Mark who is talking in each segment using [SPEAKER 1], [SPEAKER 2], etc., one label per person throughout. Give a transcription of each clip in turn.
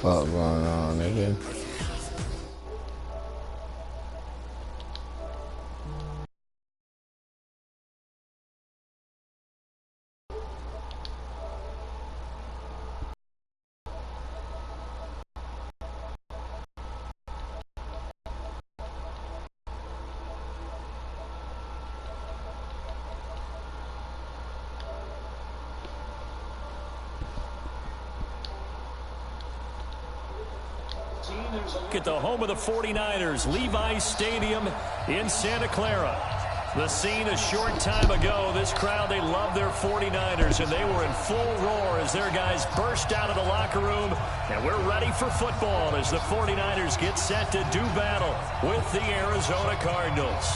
[SPEAKER 1] fuck going on, nigga?
[SPEAKER 2] At the home of the 49ers, Levi's Stadium in Santa Clara. The scene a short time ago. This crowd, they love their 49ers, and they were in full roar as their guys burst out of the locker room. And we're ready for football as the 49ers get set to do battle with the Arizona Cardinals.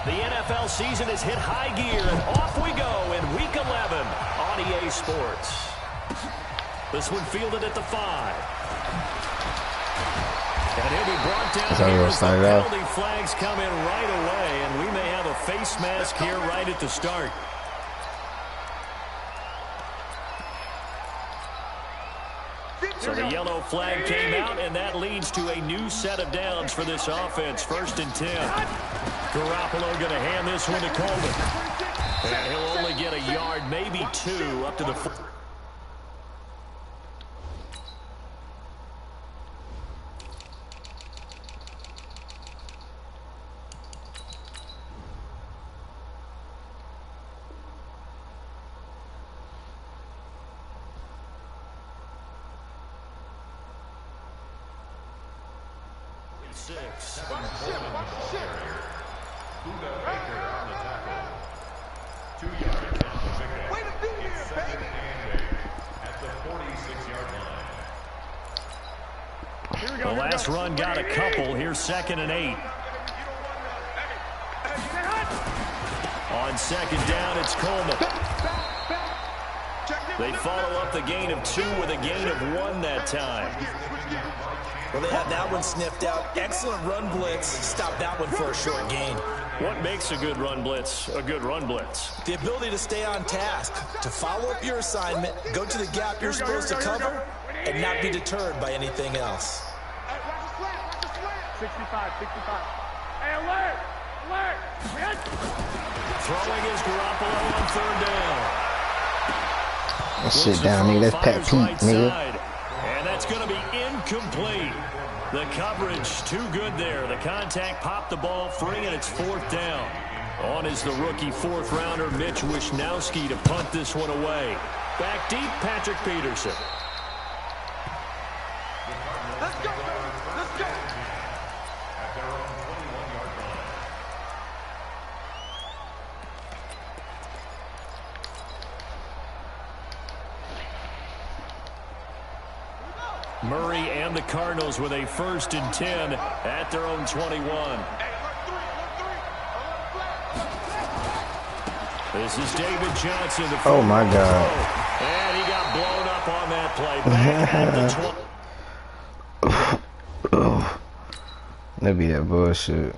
[SPEAKER 2] The NFL season has hit high gear, and off we go in Week 11 on EA Sports. This one fielded at the 5. And he'll be brought down here as the penalty flags come in right away, and we may have a face mask here right at the start. So the yellow flag came out, and that leads to a new set of downs for this offense. 1st and 10. Garoppolo going to hand this one to Coleman. And he'll only get a yard, maybe 2, up to the 4. The last run got a couple. Here's 2nd and 8. On 2nd down, it's Coleman. They follow up the gain of 2 with a gain of 1 that time.
[SPEAKER 3] Well, they had that one sniffed out. Excellent run blitz. Stop that one for a short gain.
[SPEAKER 2] What makes a good run blitz a good run blitz?
[SPEAKER 3] The ability to stay on task, to follow up your assignment, go to the gap you're supposed to cover, and not be deterred by anything else.
[SPEAKER 4] 65. Hey, alert!
[SPEAKER 2] Throwing is Garoppolo on 3rd down.
[SPEAKER 1] Sit down, nigga. That's Pat Pete, nigga.
[SPEAKER 2] And that's going to be incomplete. The coverage too good there. The contact popped the ball free, and it's 4th down. On is the rookie 4th rounder, Mitch Wishnowski, to punt this one away. Back deep, Patrick Peterson.
[SPEAKER 4] Let's go!
[SPEAKER 2] Murray and the Cardinals with a 1st and 10 at their own 21. This is David Johnson.
[SPEAKER 1] Oh, my God.
[SPEAKER 2] And he got blown up on that play. Back at the 20.
[SPEAKER 1] That'd be that bullshit.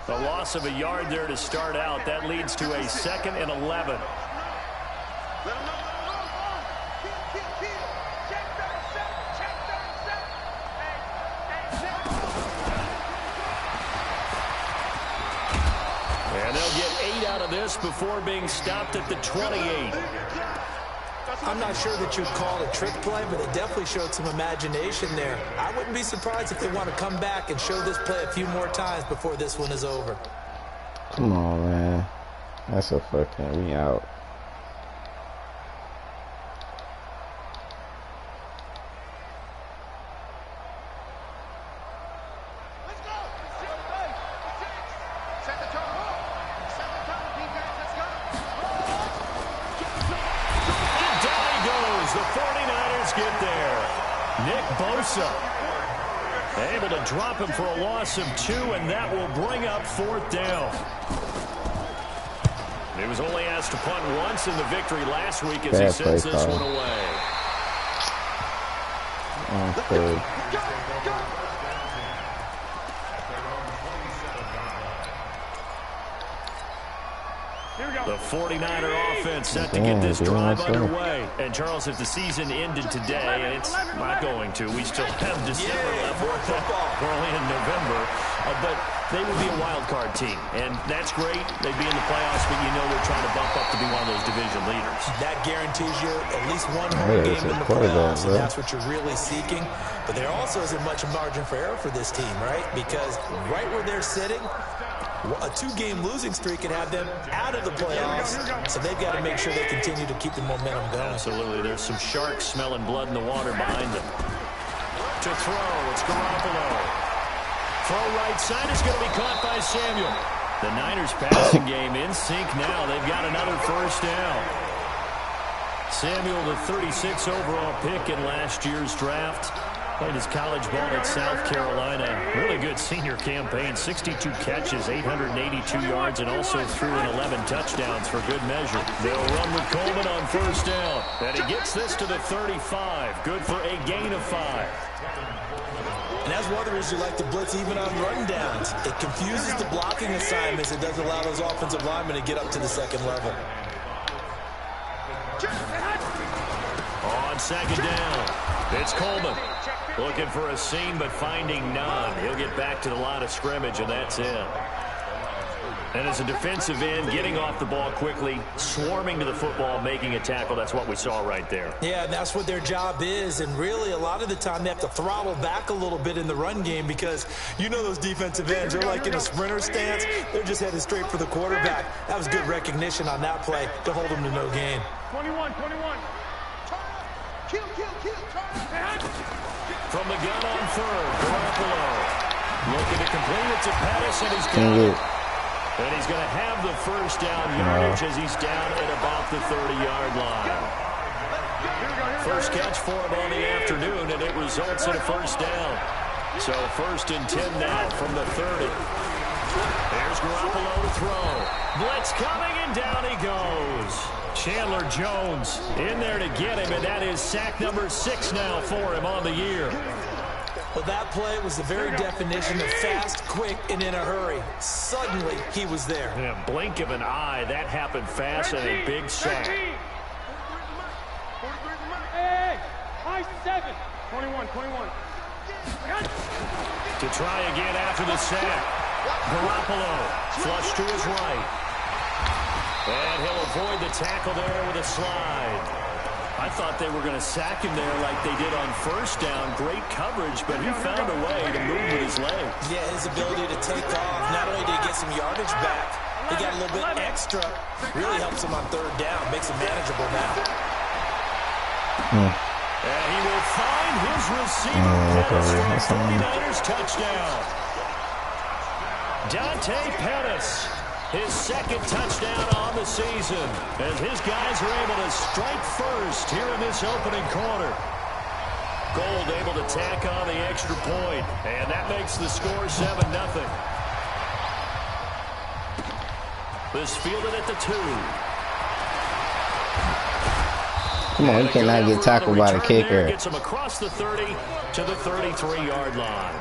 [SPEAKER 2] The loss of a yard there to start out. That leads to a 2nd and 11. And they'll get 8 out of this before being stopped at the 28.
[SPEAKER 3] I'm not sure that you'd call it a trick play, but it definitely showed some imagination there. I wouldn't be surprised if they want to come back and show this play a few more times before this one is over.
[SPEAKER 1] Come on, man. That's a fucking we out.
[SPEAKER 2] Able to drop him for a loss of 2, and that will bring up 4th down. He was only asked to punt once in the victory last week as he sends this one away. The 49er offense set to get this drive underway. And, Charles, if the season ended today, and it's not going to, we still have December left. We're only in November. But they would be a wild card team. And that's great. They'd be in the playoffs, but you know they're trying to bump up to be one of those division leaders.
[SPEAKER 3] That guarantees you at least one home game in the playoffs, and that's what you're really seeking. But there also isn't much margin for error for this team, right? Because right where they're sitting, a 2-game losing streak can have them out of the playoffs, so they've got to make sure they continue to keep the momentum going.
[SPEAKER 2] Absolutely. There's some sharks smelling blood in the water behind them. To throw, it's Garoppolo. Throw right side is going to be caught by Samuel. The Niners passing game in sync now. They've got another 1st down. Samuel, the 36 overall pick in last year's draft. Played his college ball at South Carolina. Really good senior campaign. 62 catches, 882 yards, and also threw in 11 touchdowns for good measure. They'll run with Coleman on 1st down. And he gets this to the 35. Good for a gain of 5.
[SPEAKER 3] And that's one of the reasons you like to blitz even on run downs. It confuses the blocking assignments. It doesn't allow those offensive linemen to get up to the 2nd level.
[SPEAKER 2] On 2nd down, it's Coleman. Looking for a seam, but finding none. He'll get back to the line of scrimmage, and that's it. And as a defensive end, getting off the ball quickly, swarming to the football, making a tackle, that's what we saw right there.
[SPEAKER 3] Yeah, and that's what their job is. And really, a lot of the time, they have to throttle back a little bit in the run game because you know those defensive ends, they're like in a sprinter stance. They're just headed straight for the quarterback. That was good recognition on that play to hold them to no gain.
[SPEAKER 4] 21. Kill.
[SPEAKER 2] From the gun on 3rd, Garoppolo. Looking to complete it to Pettis, and he's got it. And he's going to have the 1st down yardage as he's down at about the 30-yard line. First catch for him on the afternoon, and it results in a 1st down. So 1st and 10 now from the 30. There's Garoppolo to throw. Blitz coming, and down he goes. Chandler Jones in there to get him, and that is sack number 6 now for him on the year.
[SPEAKER 3] Well, that play was the very definition of fast, quick, and in a hurry. Suddenly, he was there.
[SPEAKER 2] In a blink of an eye, that happened fast and a big sack.
[SPEAKER 4] Hey, high 7. 21.
[SPEAKER 2] To try again after the sack. Garoppolo flush to his right. And he'll avoid the tackle there with a slide. I thought they were going to sack him there like they did on 1st down. Great coverage, but he found a way to move with his legs.
[SPEAKER 3] Yeah, his ability to take off. Not only did he get some yardage back, he got a little bit extra. Really helps him on 3rd down. Makes it manageable now.
[SPEAKER 2] And he will find his receiver pass for the 49ers touchdown. Dante Pettis. His 2nd touchdown on the season as his guys are able to strike first here in this opening quarter. Gold able to tack on the extra point, and that makes the score 7-0. This fielded at the 2.
[SPEAKER 1] Come on, you cannot get tackled by the kicker.
[SPEAKER 2] Gets him across the 30 to the 33-yard line.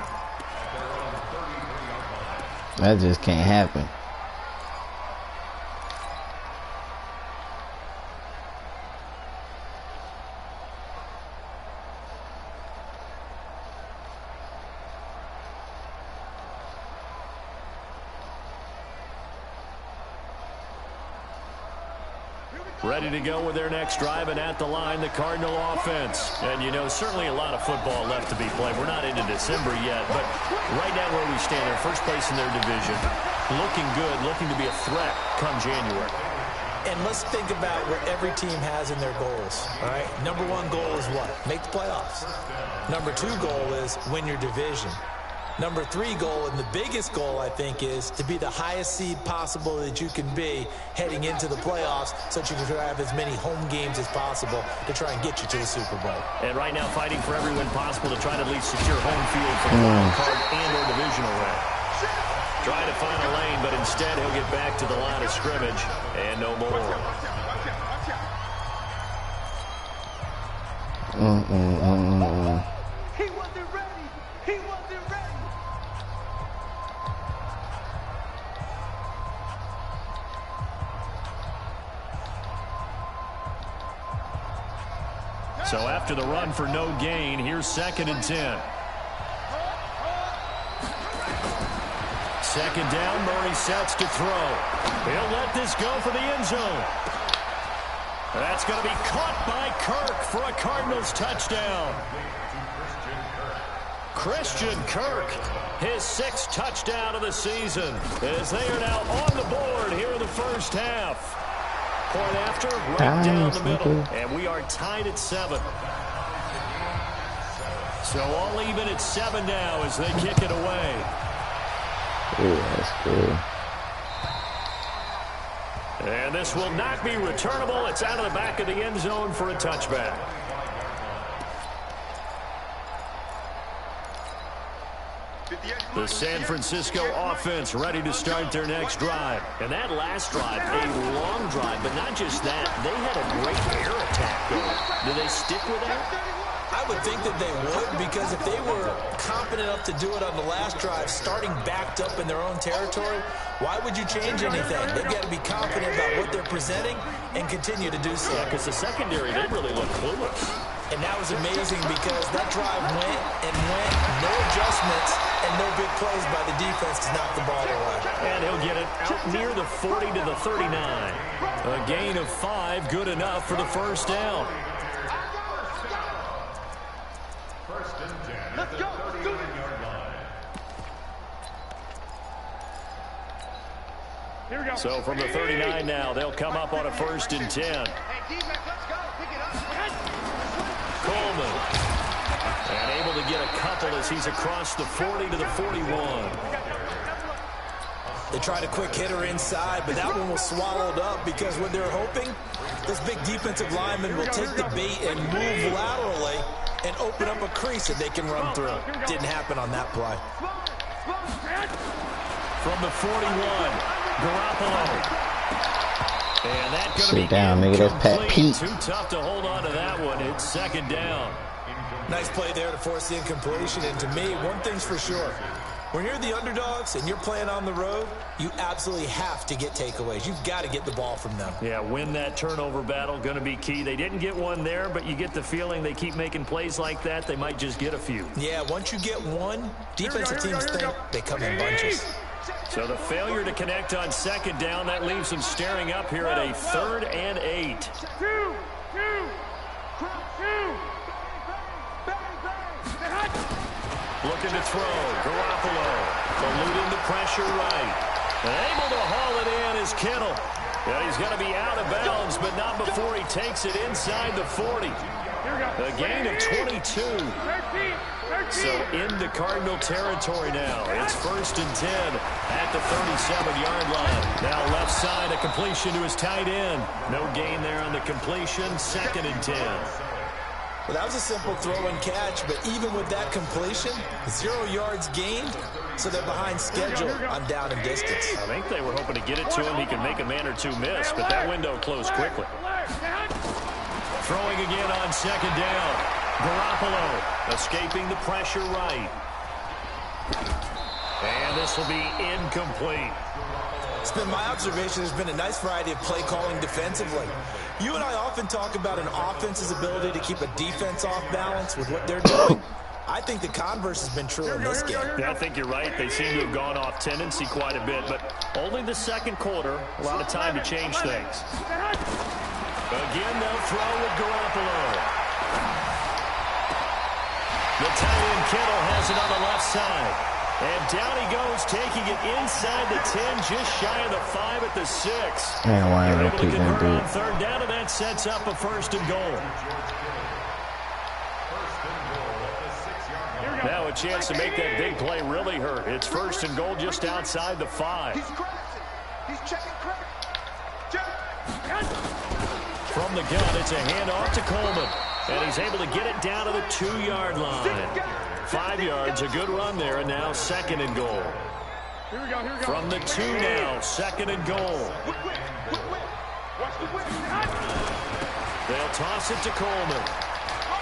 [SPEAKER 1] That just can't happen.
[SPEAKER 2] Ready to go with their next drive, and at the line, the Cardinal offense. And, you know, certainly a lot of football left to be played. We're not into December yet, but right now where we stand, they're first place in their division. looking good, looking to be a threat come January.
[SPEAKER 3] And let's think about what every team has in their goals, all right? Number one goal is what? Make the playoffs. Number two goal is win your division. Number three goal, and the biggest goal, I think, is to be the highest seed possible that you can be heading into the playoffs so that you can have as many home games as possible to try and get you to the Super Bowl.
[SPEAKER 2] And right now fighting for every win possible to try to at least secure home field for the wild card and or divisional round. Trying to find a lane, but instead he'll get back to the line of scrimmage and no more.
[SPEAKER 4] He wasn't ready. He wasn't ready.
[SPEAKER 2] So after the run for no gain, here's 2nd and 10. Second down, Murray sets to throw. He'll let this go for the end zone. That's going to be caught by Kirk for a Cardinals touchdown. Christian Kirk, his 6th touchdown of the season, as they are now on the board here in the first half. Point after, right down the middle, and we are tied at 7. So all even at 7 now as they kick it away.
[SPEAKER 1] Ooh, that's cool.
[SPEAKER 2] And this will not be returnable. It's out of the back of the end zone for a touchback. The San Francisco offense ready to start their next drive. And that last drive, a long drive, but not just that. They had a great air attack going. Do they stick with that?
[SPEAKER 3] I would think that they would, because if they were confident enough to do it on the last drive, starting backed up in their own territory, why would you change anything? They've got to be confident about what they're presenting and continue to do so.
[SPEAKER 2] Yeah, because the secondary, they really look clueless.
[SPEAKER 3] And that was amazing because that drive went and went, no adjustments, and no big plays by the defense to knock the ball away.
[SPEAKER 2] And he'll get it out near the 40 to the 39. A gain of 5, good enough for the first down.
[SPEAKER 4] Let's go. Let's do it. Here we go.
[SPEAKER 2] So from the 39 now, they'll come up on a 1st and 10.
[SPEAKER 4] Hey, defense, let's go. Pick it up.
[SPEAKER 2] Coleman. And able to get a couple as he's across the 40 to the 41.
[SPEAKER 3] They tried a quick hitter inside, but that one was swallowed up because what they're hoping, this big defensive lineman will take the bait and move laterally and open up a crease that they can run through. Didn't happen on that play.
[SPEAKER 2] From the 41, Garoppolo. And that going to be
[SPEAKER 1] down, nigga. That's Pat Pete.
[SPEAKER 2] Too tough to hold on to that one. It's 2nd down.
[SPEAKER 3] Nice play there to force the incompletion. And to me, one thing's for sure. When you're the underdogs and you're playing on the road, you absolutely have to get takeaways. You've got to get the ball from them.
[SPEAKER 2] Yeah, win that turnover battle, going to be key. They didn't get one there, but you get the feeling they keep making plays like that, they might just get a few.
[SPEAKER 3] Yeah, once you get one, defensive teams think they come in bunches.
[SPEAKER 2] So the failure to connect on 2nd down, that leaves them staring up here at a 3rd and 8.
[SPEAKER 4] Two.
[SPEAKER 2] Looking to throw. Garoppolo eluding the pressure right. And able to haul it in is Kittle. And he's going to be out of bounds, but not before he takes it inside the 40. A gain of 22. So into Cardinal territory now. It's 1st and 10 at the 37-yard line. Now left side, a completion to his tight end. No gain there on the completion. 2nd and 10.
[SPEAKER 3] Well, that was a simple throw and catch, but even with that completion, 0 yards gained, so they're behind schedule on down and distance.
[SPEAKER 2] I think they were hoping to get it to him. He could make a man or two miss, but that window closed quickly. Throwing again on 2nd down. Garoppolo escaping the pressure right. And this will be incomplete.
[SPEAKER 3] It's been my observation there's been a nice variety of play calling defensively. You and I often talk about an offense's ability to keep a defense off balance with what they're doing. I think the converse has been true in this game.
[SPEAKER 2] Yeah, I think you're right. They seem to have gone off tendency quite a bit, but only the 2nd quarter, a lot of time to change things. Again, they'll throw with Garoppolo. The tight end Kittle has it on the left side. And down he goes, taking it inside the 10, just shy of the 5 at the 6.
[SPEAKER 1] Man, why
[SPEAKER 2] They're
[SPEAKER 1] ain't
[SPEAKER 2] able
[SPEAKER 1] I
[SPEAKER 2] to
[SPEAKER 1] keep that
[SPEAKER 2] convert on
[SPEAKER 1] dude?
[SPEAKER 2] third down, and that sets up a 1st and goal. Now a chance to make that big play really hurt. It's 1st and goal just outside the 5.
[SPEAKER 4] He's crashing. He's checking crack.
[SPEAKER 2] From the gun, it's a handoff to Coleman. And he's able to get it down to the 2-yard line. 5 yards, a good run there, and now 2nd and goal.
[SPEAKER 4] Here we go, here we go.
[SPEAKER 2] From the 2 now, 2nd and goal.
[SPEAKER 4] Watch the whip.
[SPEAKER 2] They'll toss it to Coleman.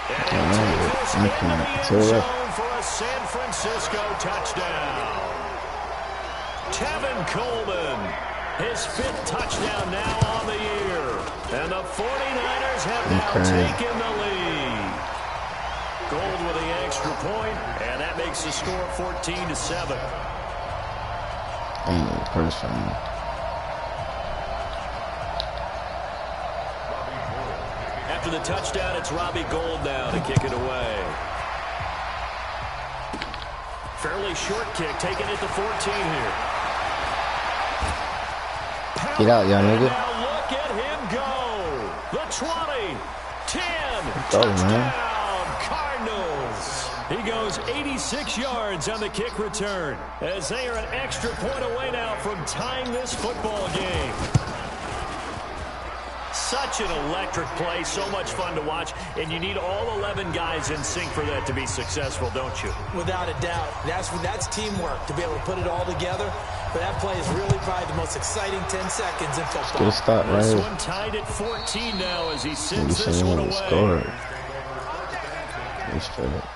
[SPEAKER 2] And
[SPEAKER 1] Oh,
[SPEAKER 2] he'll take this
[SPEAKER 1] I'm
[SPEAKER 2] into the
[SPEAKER 1] coming.
[SPEAKER 2] end
[SPEAKER 1] So
[SPEAKER 2] zone for a San Francisco touchdown. Tevin Coleman, his 5th touchdown now on the year. And the 49ers have now taken the lead. Gold with the extra point, and that makes the score 14-7.
[SPEAKER 1] Ain't no person.
[SPEAKER 2] After the touchdown, it's Robbie Gould now to kick it away. Fairly short kick, taking it to 14 here.
[SPEAKER 1] Get out, y'all nigga.
[SPEAKER 2] Now look at him go. The 20, 10,
[SPEAKER 1] Go,
[SPEAKER 2] touchdown,
[SPEAKER 1] man.
[SPEAKER 2] Cardinals. He goes 86 yards on the kick return as they are an extra point away now from tying this football game. Such an electric play, so much fun to watch, and you need all 11 guys in sync for that to be successful, don't you?
[SPEAKER 3] Without a doubt. That's teamwork, to be able to put it all together. But that play is really probably the most exciting 10 seconds in football.
[SPEAKER 1] Get a stop right
[SPEAKER 2] This
[SPEAKER 1] here.
[SPEAKER 2] one tied at 14 now as he
[SPEAKER 1] Maybe
[SPEAKER 2] sends this
[SPEAKER 1] someone
[SPEAKER 2] one
[SPEAKER 1] will
[SPEAKER 2] away.
[SPEAKER 1] score. He's straight up.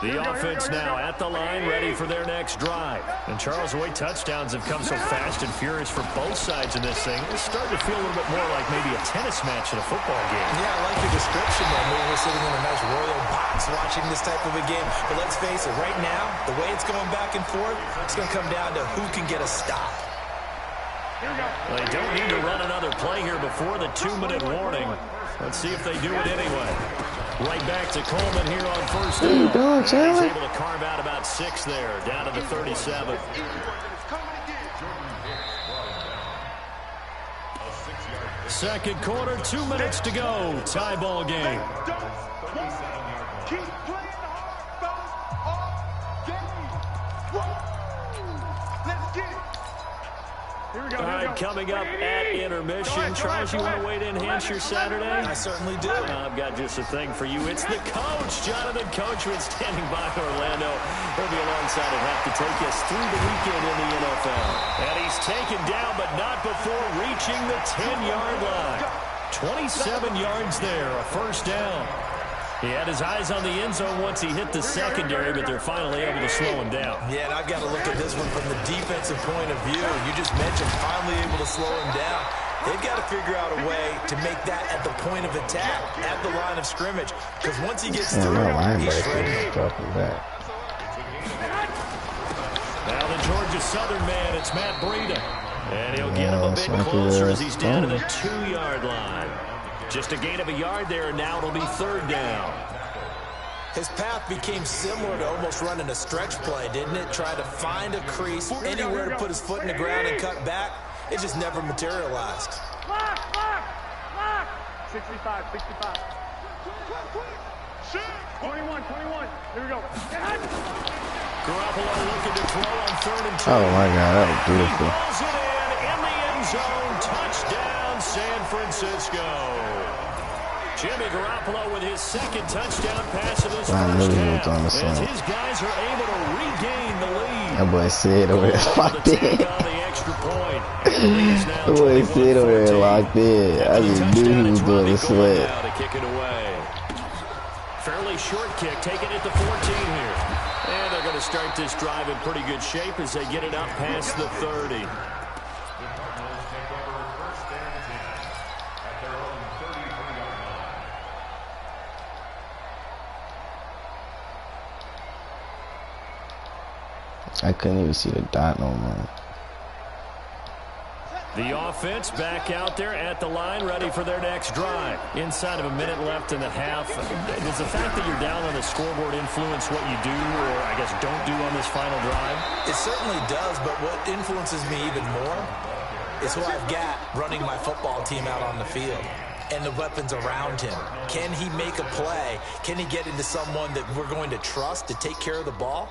[SPEAKER 2] The offense now at the line, ready for their next drive. And Charles, the way touchdowns have come so fast and furious for both sides in this thing, it's starting to feel a little bit more like maybe a tennis match in a football game.
[SPEAKER 3] Yeah, I like your description there. Maybe we're sitting in a nice royal box watching this type of a game. But let's face it, right now, the way it's going back and forth, it's going to come down to who can get a stop.
[SPEAKER 2] Well, they don't need to run another play here before the 2-minute warning. Let's see if they do it anyway. Right back to Coleman here on 1st down.
[SPEAKER 1] What are you doing,
[SPEAKER 2] He's
[SPEAKER 1] Charlie?
[SPEAKER 2] able to carve out about 6 there, down to the 37. Second quarter, 2 minutes to go. Tie ball game.
[SPEAKER 4] Keep playing hard, game. Let's get it. Here we go.
[SPEAKER 2] All right, coming up at intermission. Charles, you want to weigh in and enhance your Saturday?
[SPEAKER 3] I certainly do.
[SPEAKER 2] I've got just a thing for you. It's the coach, Jonathan Coachman, standing by Orlando. He'll be alongside and have to take us through the weekend in the NFL. And he's taken down, but not before reaching the 10-yard line. 27 yards there, a 1st down. He had his eyes on the end zone once he hit the secondary, but they're finally able to slow him down.
[SPEAKER 3] Yeah, and I've got to look at this one from the defensive point of view. You just mentioned finally able to slow him down. They've got to figure out a way to make that at the point of attack, at the line of scrimmage. Because once he gets
[SPEAKER 1] Yeah,
[SPEAKER 3] through,
[SPEAKER 1] my
[SPEAKER 3] he's
[SPEAKER 1] linebacker
[SPEAKER 3] shredding.
[SPEAKER 1] is dropping back.
[SPEAKER 2] Now the Georgia Southern man, it's Matt Breida. And he'll get him a bit
[SPEAKER 1] Swanky
[SPEAKER 2] closer as
[SPEAKER 1] there.
[SPEAKER 2] he's down to the 2-yard line. Just a gain of a yard there, and now it'll be 3rd down.
[SPEAKER 3] His path became similar to almost running a stretch play, didn't it? Trying to find a crease, anywhere to put his foot in the ground and cut back. It just never materialized.
[SPEAKER 4] Lock. 65. 21. Here we go.
[SPEAKER 2] Garoppolo looking to throw on 3rd and 2.
[SPEAKER 1] Oh my God, that was
[SPEAKER 2] He
[SPEAKER 1] beautiful.
[SPEAKER 2] rolls it in the end zone. Touchdown, San Francisco. Jimmy Garoppolo with his 2nd touchdown pass of this
[SPEAKER 1] I knew
[SPEAKER 2] first
[SPEAKER 1] he was
[SPEAKER 2] half.
[SPEAKER 1] on the
[SPEAKER 2] As
[SPEAKER 1] side.
[SPEAKER 2] his guys are able to regain the lead.
[SPEAKER 1] That boy said over there locked in.
[SPEAKER 2] On the extra point. The lead is now
[SPEAKER 1] That boy said over there
[SPEAKER 2] 21-14.
[SPEAKER 1] locked in. I
[SPEAKER 2] After the
[SPEAKER 1] just
[SPEAKER 2] touchdown,
[SPEAKER 1] knew he was
[SPEAKER 2] it's
[SPEAKER 1] doing
[SPEAKER 2] Robbie
[SPEAKER 1] a
[SPEAKER 2] Gould
[SPEAKER 1] sweat.
[SPEAKER 2] now to kick it away. Fairly short kick, taking it to 14 here. And they're going to start this drive in pretty good shape as they get it up past the 30.
[SPEAKER 1] I couldn't even see the dot no more.
[SPEAKER 2] The offense back out there at the line, ready for their next drive. Inside of a minute left in the half. Does the fact that you're down on the scoreboard influence what you do, or I guess don't do on this final drive?
[SPEAKER 3] It certainly does, but what influences me even more is who I've got running my football team out on the field and the weapons around him. Can he make a play? Can he get into someone that we're going to trust to take care of the ball?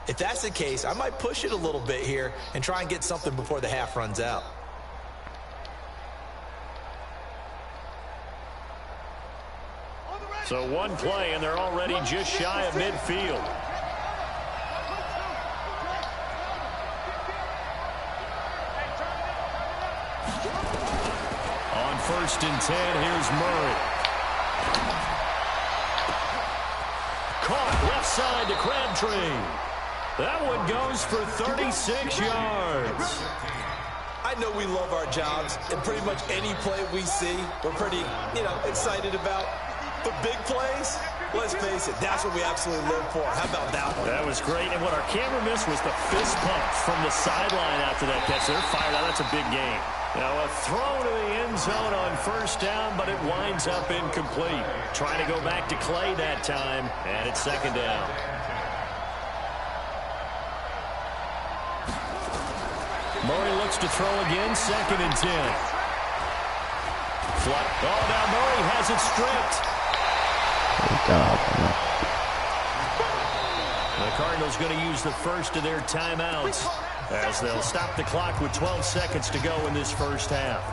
[SPEAKER 3] If that's the case, I might push it a little bit here and try and get something before the half runs out.
[SPEAKER 2] So one play, and they're already just shy of midfield. On 1st and 10, here's Murray. Caught left side to Crabtree. That one goes for 36 yards.
[SPEAKER 3] I know we love our jobs, and pretty much any play we see, we're pretty, excited about. But big plays, let's face it, that's what we absolutely live for. How about that one?
[SPEAKER 2] That was great, and what our camera missed was the fist pump from the sideline after that catch. They're fired out. That's a big game. Now a throw to the end zone on 1st down, but it winds up incomplete. Trying to go back to Clay that time, and it's 2nd down. Murray looks to throw again, 2nd and 10. Flutt. Oh, now Murray has it stripped. The Cardinals going to use the first of their timeouts as they'll stop the clock with 12 seconds to go in this first half.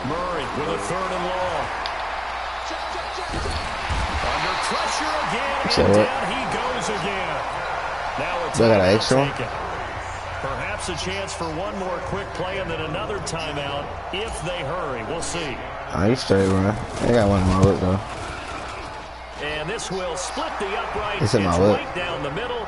[SPEAKER 2] Murray with a 3rd and long. Under pressure again, and down he goes again. Now it's taken. Perhaps a chance for one more quick play and then another timeout if they hurry. We'll see.
[SPEAKER 1] You straight, bro. I got one in my whip, though.
[SPEAKER 2] And this will split the upright.
[SPEAKER 1] It's in my whip.
[SPEAKER 2] Right down the middle.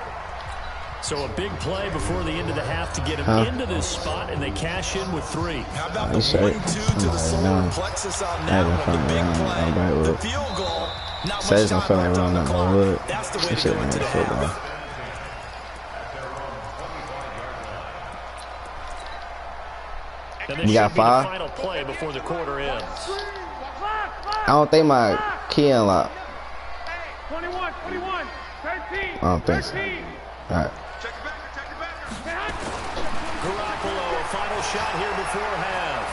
[SPEAKER 2] So a big play before the end of the half to get him into this spot, and they cash in with 3.
[SPEAKER 3] How about the 1-2 to the solar plexus on that one, the big play, the field goal. Not much time left on the clock. That's the way to go into the half.
[SPEAKER 2] And this
[SPEAKER 1] got 5?
[SPEAKER 2] The final play before the quarter ends.
[SPEAKER 1] I don't think my key unlocked.
[SPEAKER 4] 21, 21, 13.
[SPEAKER 1] I don't think so. All right.
[SPEAKER 2] Garoppolo, a final shot here before half.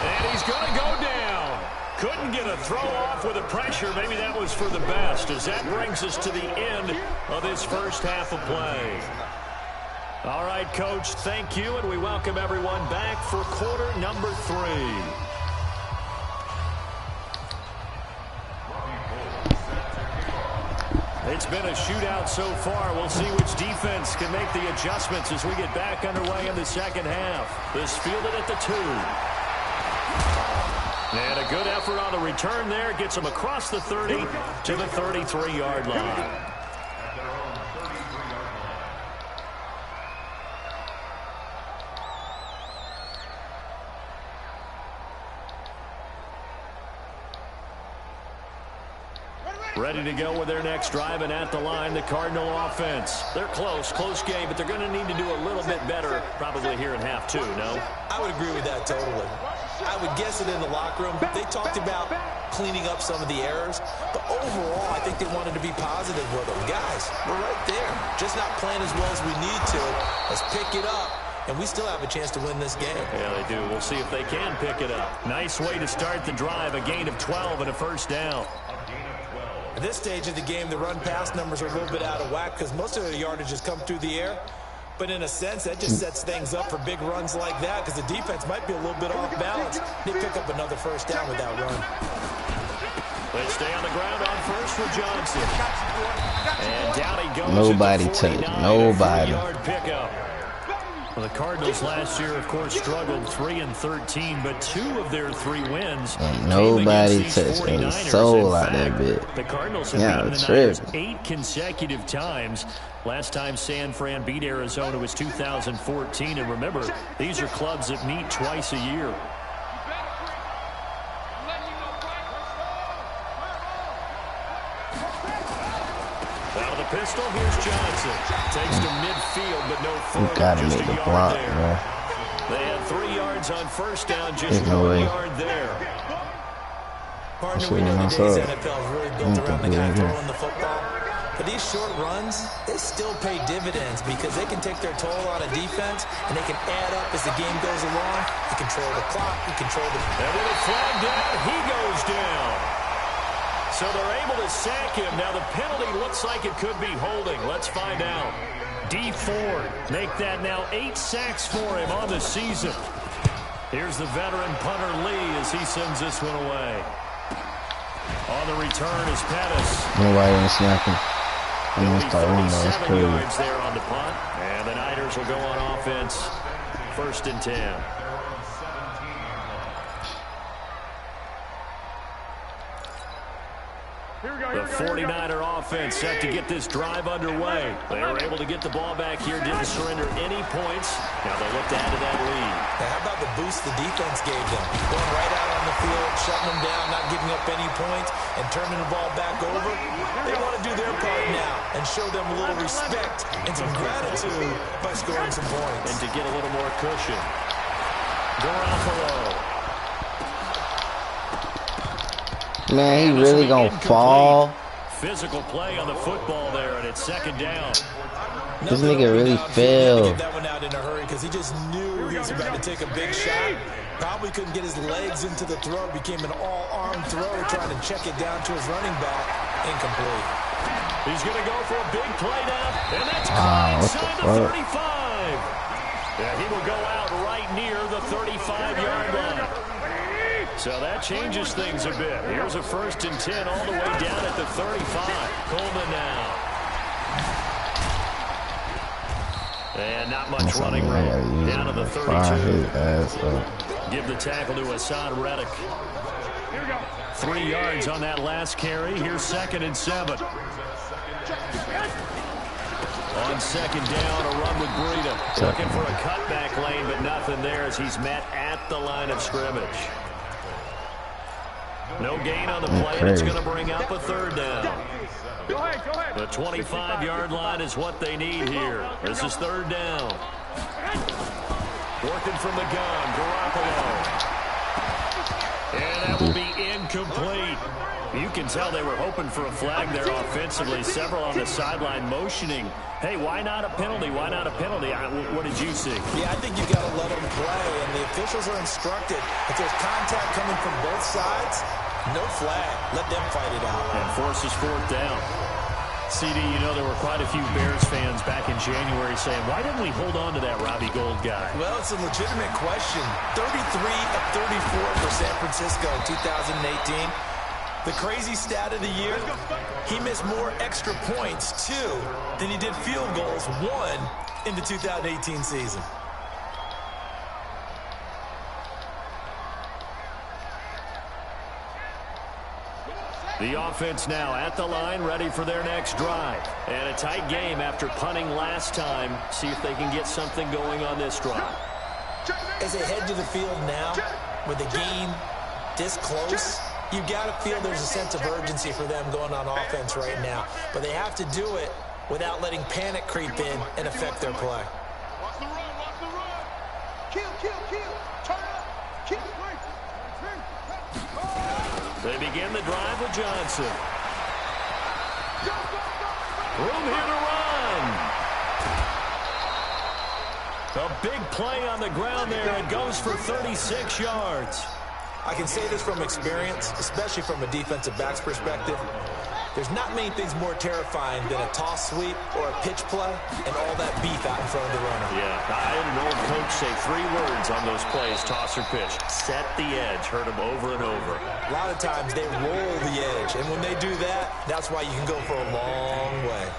[SPEAKER 2] And he's going to go down. Couldn't get a throw off with the pressure. Maybe that was for the best, as that brings us to the end of this first half of play. All right, Coach, thank you, and we welcome everyone back for quarter number 3. It's been a shootout so far. We'll see which defense can make the adjustments as we get back underway in the second half. This fielded at the 2. And a good effort on the return there. Gets them across the 30 to the 33-yard line. Ready to go with their next drive, and at the line, the Cardinal offense. They're close game, but they're going to need to do a little bit better probably here in half 2, no?
[SPEAKER 3] I would agree with that totally. I would guess it in the locker room. They talked about cleaning up some of the errors, but overall, I think they wanted to be positive with them. Guys, we're right there. Just not playing as well as we need to. Let's pick it up, and we still have a chance to win this game.
[SPEAKER 2] Yeah, they do. We'll see if they can pick it up. Nice way to start the drive, a gain of 12 and a first down.
[SPEAKER 3] At this stage of the game, the run-pass numbers are a little bit out of whack because most of the yardage has come through the air. But in a sense, that just sets things up for big runs like that because the defense might be a little bit off balance. They pick up another first down with that run.
[SPEAKER 2] They stay on the ground on first for Johnson. And down he goes.
[SPEAKER 1] Nobody touched. Nobody.
[SPEAKER 2] Yard pickup. Well, the Cardinals last year, of course, struggled 3-13, but 2 of their 3 wins.
[SPEAKER 1] And nobody touched a soul out that bit.
[SPEAKER 2] The Cardinals have beaten the Niners 8 consecutive times. Last time San Fran beat Arizona was 2014. And remember, these are clubs that meet twice a year. Pistol, here's Johnson. Takes to midfield, but no further.
[SPEAKER 1] You gotta make the block, man.
[SPEAKER 2] They had 3 yards on first down, just 1 yard there.
[SPEAKER 3] Partner, we know today's NFL is really built around the guy throwing the football. But these short runs, they still pay dividends because they can take their toll on a defense, and they can add up as the game goes along. You control the clock, you control the...
[SPEAKER 2] And with a flag down, he goes down. So they're able to sack him. Now the penalty looks like it could be holding. Let's find out. Dee Ford make that now 8 sacks for him on the season. Here's the veteran punter Lee as he sends this one away. On the return is Pettis.
[SPEAKER 1] Nobody ain't snapping. I'm gonna start one though. That's
[SPEAKER 2] 37 yards there on the punt. And the Niners will go on offense. 1st and 10. The 49er offense set to get this drive underway. They were able to get the ball back here, didn't surrender any points. Now they'll look to add to that lead.
[SPEAKER 3] Now how about the boost the defense gave them? Going right out on the field, shutting them down, not giving up any points, and turning the ball back over. They want to do their part now and show them a little respect and some gratitude by scoring some points.
[SPEAKER 2] And to get a little more cushion. Garoppolo.
[SPEAKER 1] Man, he really gonna fall.
[SPEAKER 2] Physical play on the football there, and it's 2nd down.
[SPEAKER 1] This nigga really failed.
[SPEAKER 3] Get that one out in a hurry because he just knew he was about to take a big shot. Probably couldn't get his legs into the throw. Became an all-arm throw, trying to check it down to his running back. Incomplete.
[SPEAKER 2] He's going to go for a big play now, and that's caught inside the 35. Yeah, he will go out right near the 35-yard line. So that changes things a bit. Here's a 1st and 10 all the way down at the 35. Coleman now. And not much running room. Down to the 32. Give the tackle to Hassan Reddick. 3 yards on that last carry. Here's 2nd and 7. On 2nd down, a run with Breida. Looking for a cutback lane, but nothing there as he's met at the line of scrimmage. No gain on the play, and it's going to bring up a 3rd down. The 25-yard line is what they need here. This is 3rd down. Working from the gun, Garoppolo. And that will be incomplete. You can tell they were hoping for a flag there offensively. Several on the sideline motioning. Hey, why not a penalty? Why not a penalty? What did you see?
[SPEAKER 3] Yeah, I think you got to let them play, and the officials are instructed. If there's contact coming from both sides, no flag. Let them fight it out.
[SPEAKER 2] And forces 4th down. CD, you know there were quite a few Bears fans back in January saying, why didn't we hold on to that Robbie Gould guy?
[SPEAKER 3] Well, it's a legitimate question. 33 of 34 for San Francisco in 2018. The crazy stat of the year, he missed more extra points, 2, than he did field goals, 1, in the 2018 season.
[SPEAKER 2] The offense now at the line, ready for their next drive. And a tight game after punting last time. See if they can get something going on this drive.
[SPEAKER 3] As they head to the field now, with the game this close, you got to feel there's a sense of urgency for them going on offense right now. But they have to do it without letting panic creep in and affect their play.
[SPEAKER 4] Watch the run, watch the run. Kill. Turn up. Kill.
[SPEAKER 2] They begin the drive with Johnson. Room here to run. A big play on the ground there. It goes for 36 yards.
[SPEAKER 3] I can say this from experience, especially from a defensive back's perspective. There's not many things more terrifying than a toss sweep or a pitch play and all that beef out in front of the runner.
[SPEAKER 2] Yeah, I had an old coach say 3 words on those plays, toss or pitch. Set the edge. Heard them over and over.
[SPEAKER 3] A lot of times they roll the edge, and when they do that, that's why you can go for a long way.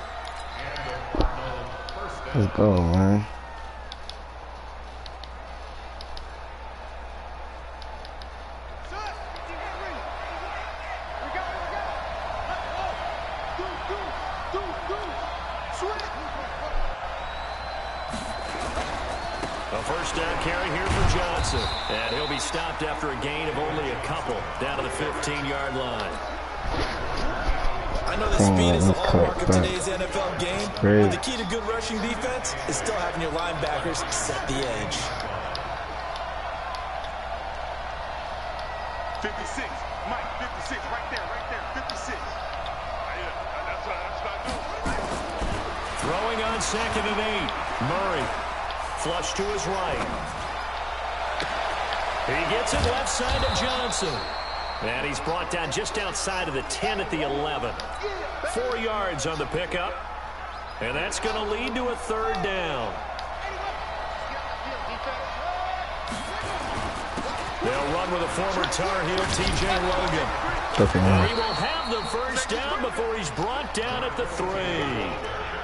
[SPEAKER 1] Let's go, man.
[SPEAKER 2] A first down carry here for Johnson. And he'll be stopped after a gain of only a couple down to the 15-yard line.
[SPEAKER 3] I know that speed is the hallmark of today's NFL game, but the key to good rushing defense is still having your linebackers set the edge.
[SPEAKER 4] 56, Mike, 56, right there, 56. That's what I do.
[SPEAKER 2] Throwing on 2nd and 8. Murray, flush to his right. He gets it left side to Johnson. And he's brought down just outside of the 10 at the 11. 4 yards on the pickup. And that's going to lead to a 3rd down. They'll run with a former Tar Heel, T.J. Logan. And he will have the first down before he's brought down at the 3.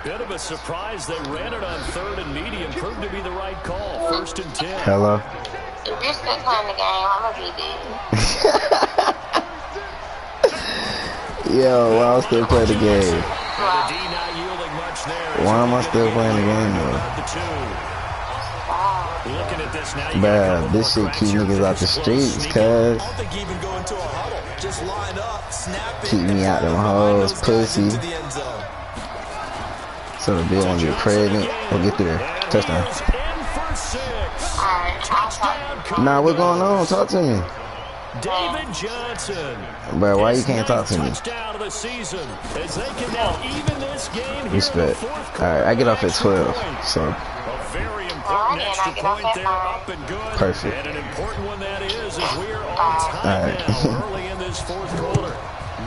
[SPEAKER 2] Bit of a surprise. They ran it on 3rd and medium. Proved to be the right call. 1st and 10.
[SPEAKER 1] Hello.
[SPEAKER 5] If you're still playing the game, I'm going to be dead.
[SPEAKER 1] Yo, why am I still playing the game? Why am I still playing the game, though? Bruh, this shit keep niggas out the streets, cuz. Keep me out them hoes, pussy. So the bill won't get pregnant. We'll get through there. Touchdown. Nah, what's going on? Talk to me.
[SPEAKER 2] David Johnson.
[SPEAKER 1] Bro, why you can't talk to me? Respect. Alright, I get off at 12, so. Perfect.
[SPEAKER 2] And an important one that is we are on time now early in this 4th quarter.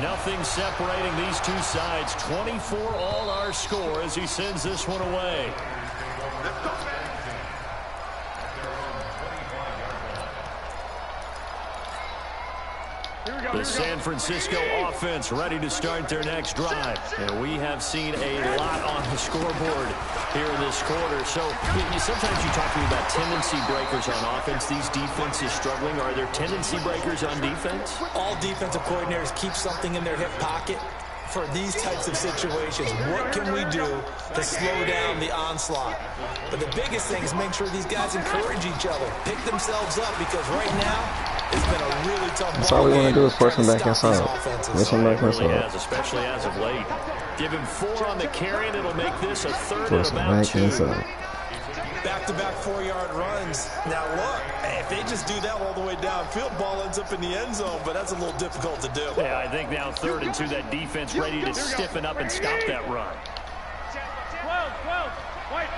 [SPEAKER 2] Nothing separating these two sides. 24 all our score as he sends this one away. The San Francisco offense ready to start their next drive. And we have seen a lot on the scoreboard here in this quarter. So sometimes you talk to me about tendency breakers on offense. These defenses struggling. Are there tendency breakers on defense?
[SPEAKER 3] All defensive coordinators keep something in their hip pocket for these types of situations. What can we do to slow down the onslaught? But the biggest thing is make sure these guys encourage each other, pick themselves up, because right now it's been a really tough.
[SPEAKER 1] That's all we want to do is force them back inside. Force them back inside.
[SPEAKER 2] Especially as of late. Give him 4 on the carry, and it'll make this a 3rd and about 2.
[SPEAKER 3] Back-to-back 4-yard runs. Now look, if they just do that all the way downfield, ball ends up in the end zone, but that's a little difficult to do.
[SPEAKER 2] Yeah, I think now 3rd and 2, that defense ready to stiffen up and stop that run.
[SPEAKER 4] 12, white.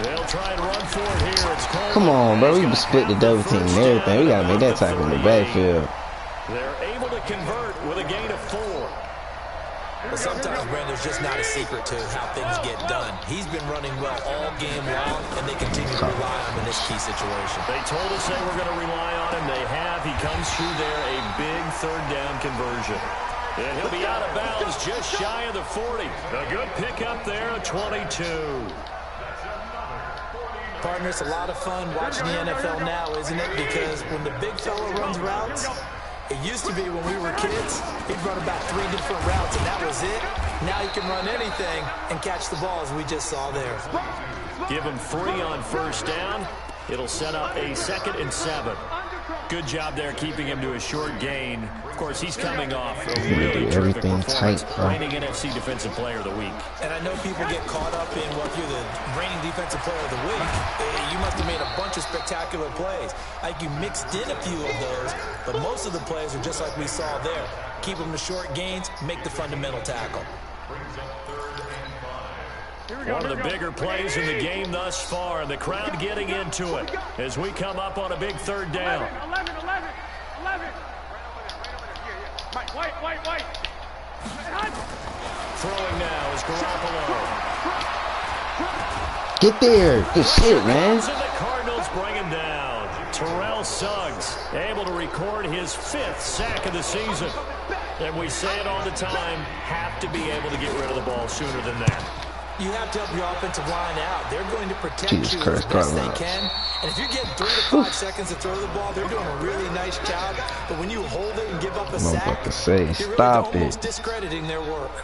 [SPEAKER 2] They'll try and run for it here. It's Cole.
[SPEAKER 1] Come on, bro. We split the double team and everything. We gotta make that tackle in the backfield.
[SPEAKER 2] They're able to convert with a gain of 4.
[SPEAKER 3] But sometimes, Brandon, there's just not a secret to how things get done. He's been running well all game long, and they continue to rely on him in this key situation.
[SPEAKER 2] They told us they were going to rely on him. They have. He comes through there, a big 3rd down conversion. And he'll be out of bounds just shy of the 40. A good pickup there, a 22.
[SPEAKER 3] Partner, it's a lot of fun watching the NFL now, isn't it? Because when the big fella runs routes, it used to be when we were kids, he'd run about 3 different routes, and that was it. Now he can run anything and catch the ball, as we just saw there.
[SPEAKER 2] Give him 3 on 1st down. It'll set up a 2nd and 7. Good job there keeping him to a short gain. Of course, he's coming off a really terrific performance, reigning NFC Defensive Player of the Week.
[SPEAKER 3] And I know people get caught up in, well, if you're the reigning Defensive Player of the Week, you must have made a bunch of spectacular plays. Like you mixed in a few of those, but most of the plays are just like we saw there. Keep them to short gains, make the fundamental tackle.
[SPEAKER 2] One of the bigger plays in the game thus far, and the crowd getting into it as we come up on a big 3rd down.
[SPEAKER 4] 11. White.
[SPEAKER 2] Throwing now is Garoppolo.
[SPEAKER 1] Get there. Good shit, man.
[SPEAKER 2] And the Cardinals bring him down. Terrell Suggs able to record his 5th sack of the season. And we say it all the time, have to be able to get rid of the ball sooner than that.
[SPEAKER 3] You have to help your offensive line out. They're going to protect you as best they can. And if you get 3 to 5 seconds to throw the ball, they're doing a really nice job. But when you hold it and give up a sack, you're really almost discrediting their work.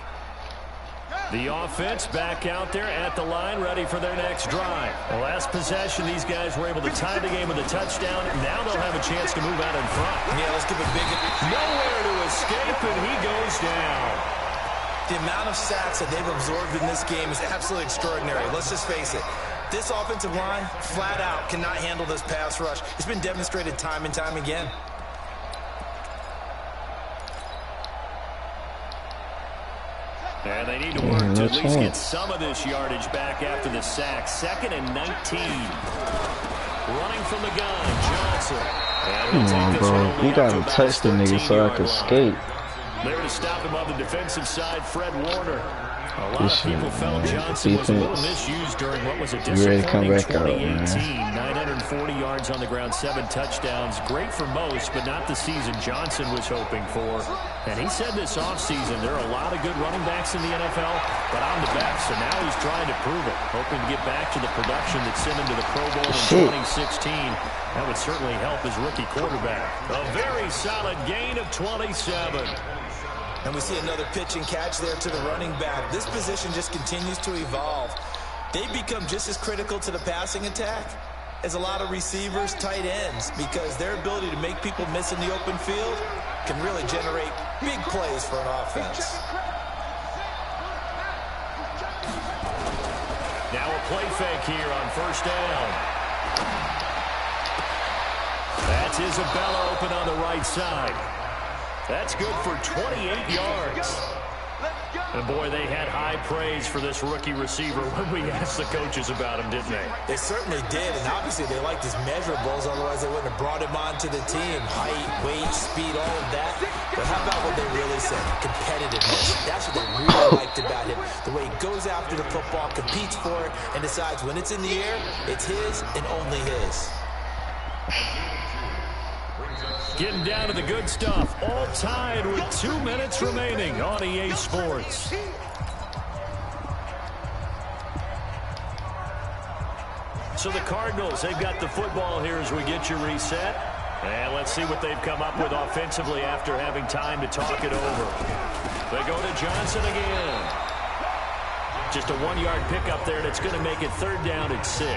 [SPEAKER 2] The offense back out there at the line, ready for their next drive. The last possession, these guys were able to tie the game with a touchdown. Now they'll have a chance to move out in front.
[SPEAKER 3] Yeah, let's give a big...
[SPEAKER 2] Nowhere to escape, and he goes down.
[SPEAKER 3] The amount of sacks that they've absorbed in this game is absolutely extraordinary. Let's just face it. This offensive line, flat out, cannot handle this pass rush. It's been demonstrated time and time again.
[SPEAKER 2] And they need to work to at least get some of this yardage back after the sack. 2nd and 19. Running from the gun, Johnson.
[SPEAKER 1] Come on, bro. You gotta touch the nigga so I can escape.
[SPEAKER 2] There to stop him on the defensive side, Fred Warner. A lot of people felt Johnson was a little misused during what was a disappointing 2018. 940 yards on the ground, 7 touchdowns. Great for most, but not the season Johnson was hoping for. And he said this offseason there are a lot of good running backs in the NFL, but I'm the best. So now he's trying to prove it, hoping to get back to the production that sent him to the Pro Bowl in 2016. That would certainly help his rookie quarterback. A very solid gain of 27.
[SPEAKER 3] And we see another pitch and catch there to the running back. This position just continues to evolve. They've become just as critical to the passing attack as a lot of receivers, tight ends, because their ability to make people miss in the open field can really generate big plays for an offense.
[SPEAKER 2] Now a play fake here on 1st down. That's Isabella open on the right side. That's good for 28 yards. And, boy, they had high praise for this rookie receiver when we asked the coaches about him, didn't they?
[SPEAKER 3] They certainly did, and obviously they liked his measurables, otherwise they wouldn't have brought him onto the team. Height, weight, speed, all of that. But how about what they really said? Competitiveness. That's what they really liked about him. The way he goes after the football, competes for it, and decides when it's in the air, it's his and only his.
[SPEAKER 2] Getting down to the good stuff. All tied with 2 minutes remaining on EA Sports. So the Cardinals, they've got the football here as we get you reset. And let's see what they've come up with offensively after having time to talk it over. They go to Johnson again. Just a 1-yard pickup there, and it's going to make it 3rd down at 6.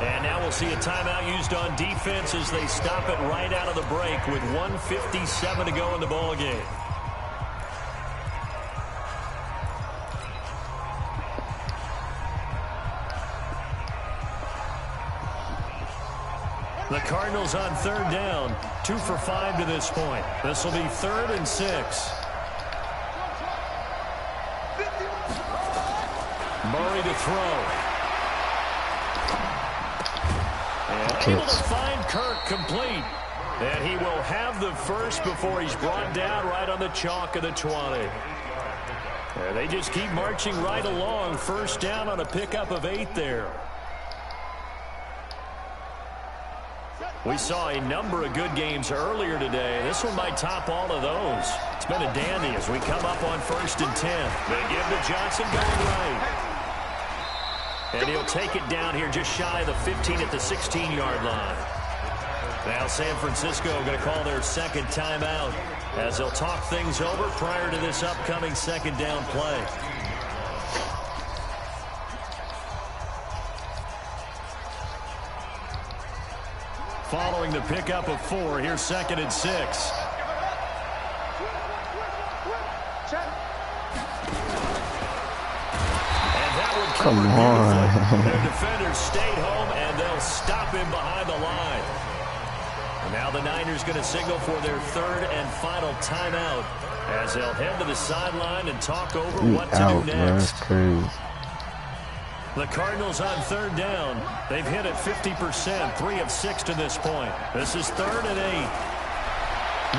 [SPEAKER 2] And now we'll see a timeout used on defense as they stop it right out of the break with 1:57 to go in the ball game. The Cardinals on 3rd down, 2 for 5 to this point. This will be 3rd and 6. Murray to throw. And able to find Kirk complete. And he will have the first before he's brought down right on the chalk of the 20. And they just keep marching right along. 1st down on a pickup of 8 there. We saw a number of good games earlier today. This one might top all of those. It's been a dandy as we come up on 1st and 10. They give to Johnson going right. And he'll take it down here just shy of the 15 at the 16-yard line. Now San Francisco going to call their 2nd timeout as they'll talk things over prior to this upcoming 2nd down play. Following the pickup of 4, here's 2nd and 6.
[SPEAKER 1] Come on.
[SPEAKER 2] Their defenders stayed home, and they'll stop him behind the line. And now the Niners going to signal for their 3rd and final timeout as they'll head to the sideline and talk over what to do next.
[SPEAKER 1] Crazy.
[SPEAKER 2] The Cardinals on 3rd down. They've hit it 50%, 3 of 6 to this point. This is 3rd and 8.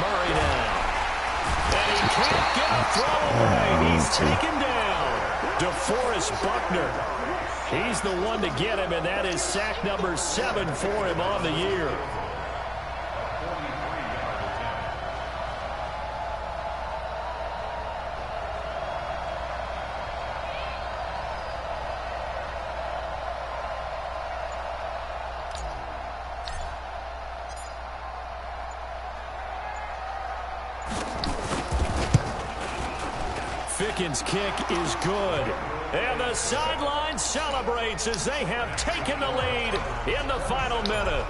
[SPEAKER 2] Murray down. And he can't get a throw away. He's taken down. DeForest Buckner. He's the one to get him, and that is sack number 7 for him on the year. Falcons' kick is good. And the sideline celebrates as they have taken the lead in the final minute.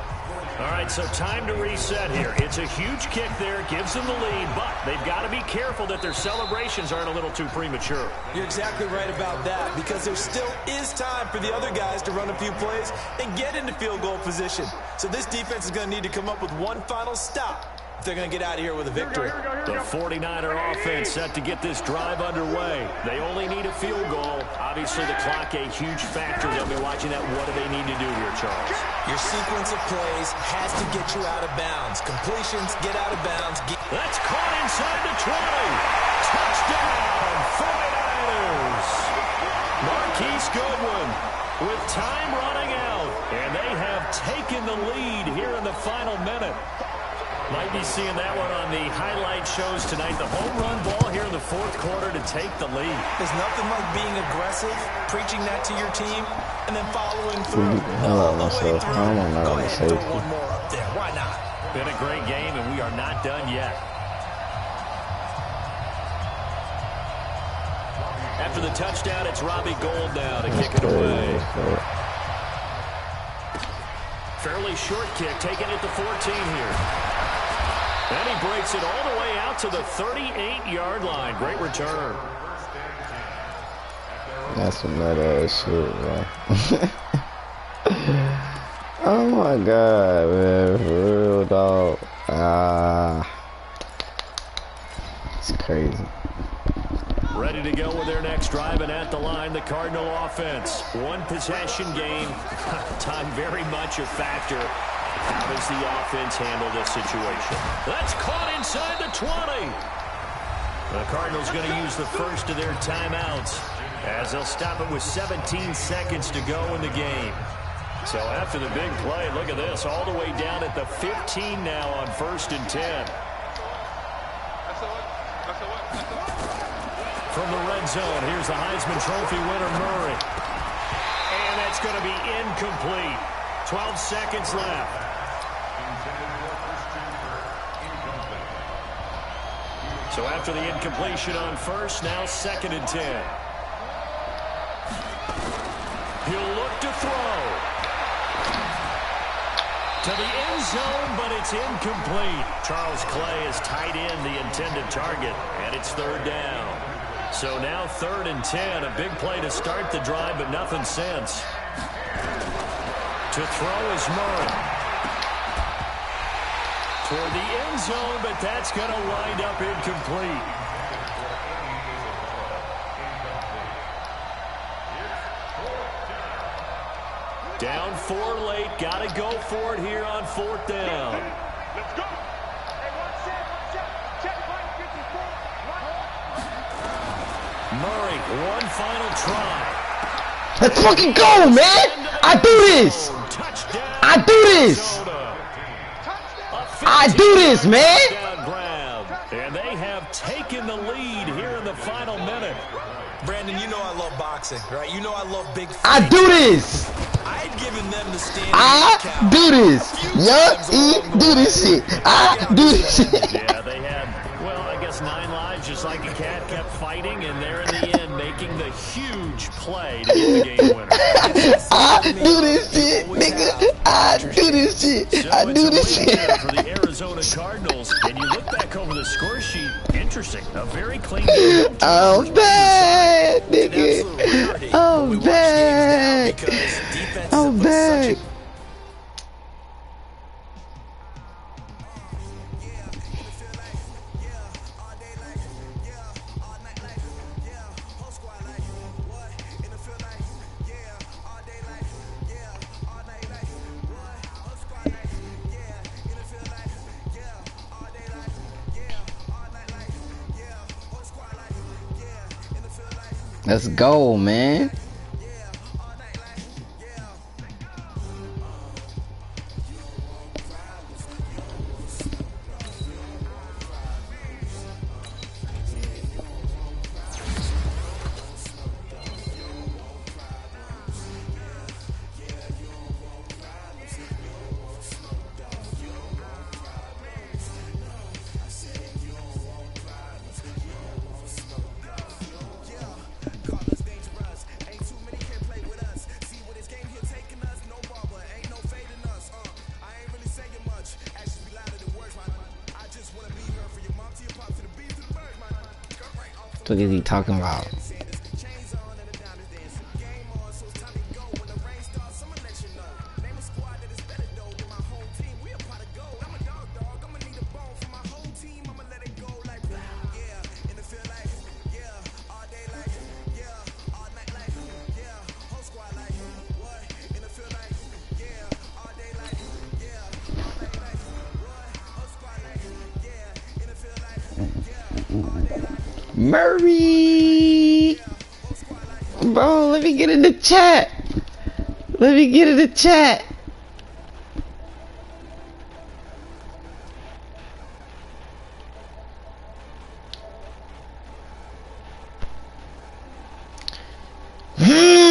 [SPEAKER 2] All right, so time to reset here. It's a huge kick there, gives them the lead, but they've got to be careful that their celebrations aren't a little too premature.
[SPEAKER 3] You're exactly right about that, because there still is time for the other guys to run a few plays and get into field goal position. So this defense is going to need to come up with one final stop if they're going to get out of here with a victory.
[SPEAKER 2] The 49er offense set to get this drive underway. They only need a field goal. Obviously, the clock a huge factor. They'll be watching that. What do they need to do here, Charles?
[SPEAKER 3] Your sequence of plays has to get you out of bounds. Completions, get out of bounds.
[SPEAKER 2] That's caught inside the 20. Touchdown, 49ers. Marquise Goodwin with time running out. And they have taken the lead here in the final minute. Might be seeing that one on the highlight shows tonight. The home run ball here in the fourth quarter to take the lead.
[SPEAKER 3] There's nothing like being aggressive, preaching that to your team, and then following through.
[SPEAKER 1] Go ahead and throw
[SPEAKER 3] one more up there. Why not?
[SPEAKER 2] Been a great game, and we are not done yet. After the touchdown, it's Robbie Gould now to kick it away. Fairly short kick, taken at the 14 here. And he breaks it all the way out to the 38-yard line. Great return.
[SPEAKER 1] That's some nut-ass shit, man. Oh, my God, man. For real, dog. It's crazy.
[SPEAKER 2] Ready to go with their next drive, and at the line, the Cardinal offense. One possession game. Time very much a factor. How does the offense handle this situation? That's caught inside the 20. The Cardinals going to use the first of their timeouts as they'll stop it with 17 seconds to go in the game. So after the big play, look at this, all the way down at the 15 now on 1st and 10. From the red zone, here's the Heisman Trophy winner, Murray. And that's going to be incomplete. 12 seconds left. So after the incompletion on first, now 2nd and 10. He'll look to throw. To the end zone, but it's incomplete. Charles Clay has tied in the intended target, and it's 3rd down. So now 3rd and 10, a big play to start the drive, but nothing since. To throw is Murray. Toward the end zone, but that's going to wind up incomplete. Down 4 late, got to go for it here on 4th down.
[SPEAKER 4] Let's go.
[SPEAKER 2] Murray, one final try.
[SPEAKER 1] Let's fucking go, man! I do this! I do this! I do this, man!
[SPEAKER 2] And they have taken the lead here in the final minute.
[SPEAKER 3] Brandon, you know I love boxing, right? You know I love big fights.
[SPEAKER 1] I do this!
[SPEAKER 3] I had given them the standing
[SPEAKER 1] I do this! Do this shit! I do this shit!
[SPEAKER 2] Yeah, they had, well, I guess 9 lives, just like a cat, kept fighting, and they're in the end making the huge play to get the game winner.
[SPEAKER 1] I do this shit, nigga! I do this shit! I do this shit!
[SPEAKER 2] For the Arizona Cardinals, and you look back over the score sheet, interesting, a very clean game.
[SPEAKER 1] I'm bad, nigga! I'm bad! I'm bad! Let's go, man. What is he talking about? Murray! Bro, let me get in the chat. Let me get in the chat. Hmm.